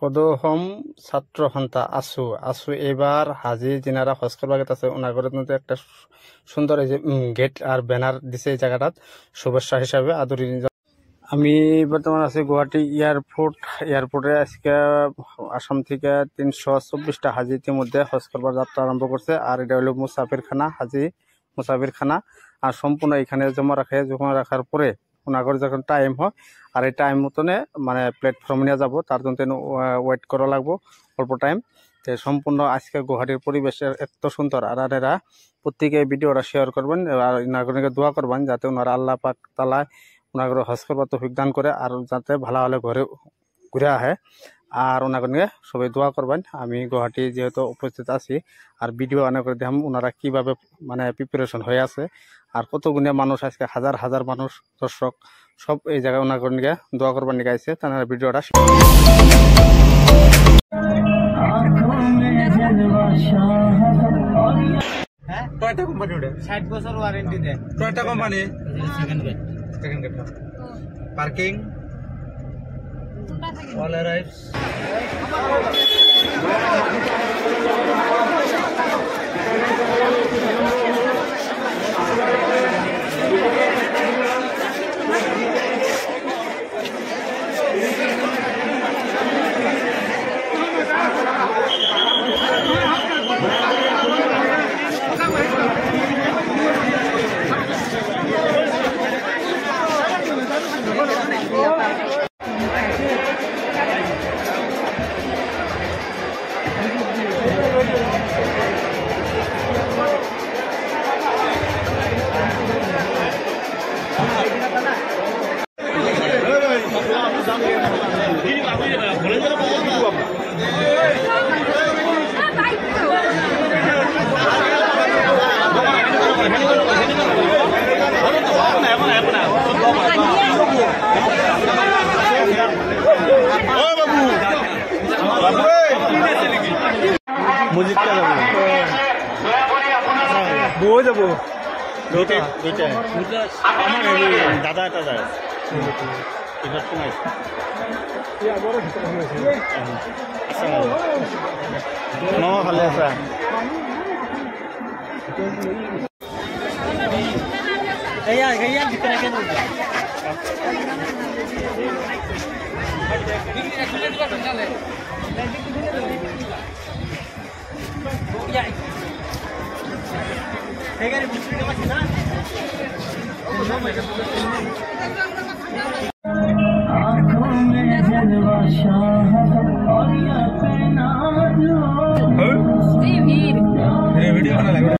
সদহম ছাত্র সন্থা আসু এবার হাজি যিনারা হজ করবার আছে ওনাগরের মধ্যে একটা সুন্দর এই যে গেট আর ব্যানার দিছে এই জায়গাটাত শুভেচ্ছা হিসাবে আদরি। আমি বর্তমান আছি গুয়াহাটি এয়ারপোর্টে। আজকে আসাম থেকে 324টা হাজি ইতিমধ্যে হজ করবার যাত্রা আরম্ভ করছে। আর এটা হলো মুসাফিরখানা, হাজি মুসাফিরখানা। আর সম্পূর্ণ এখানে জমা রাখার পরে ওনাগর যখন টাইম হয় আর এই টাইম মতনে মানে প্ল্যাটফর্ম নিয়ে যাব, তার জন্য ওয়েট করা লাগবো অল্প টাইম। সম্পূর্ণ আজকে গুয়াহাটির পরিবেশ এত সুন্দর। আর এরা প্রত্যেকে ভিডিওটা শেয়ার করবেন আর নাগরিককে দোয়া করবেন যাতে ওনারা আল্লাহ পাক তাআলা ওনাগর হজ করবার তৌফিক দান করে আর যাতে ভালো ভালো ঘুরে আহে। আর ওনাগরকে সবাই দোয়া করবেন। আমি গুয়াহাটি যেহেতু উপস্থিত আছি আর ভিডিও অনেক করে দেখাম ওনারা কিভাবে মানে প্রিপারেশন হয়ে আছে আর কত গুণে মানুষ আজকে হাজার হাজার মানুষ দর্শক সব এই জায়গায় ওনাগরকে দোয়া করবার নিয়ে আইছে। তারা ভিডিওটা টয়টা কোম্পানি ওটা 60 বছর ওয়ারেন্টি দেয়। Toyota company second gate parking all arrives. বউ যাবো দাদা এটা যায় এবার সময় মামা ভালো আছে। आँखों में जलवा शाह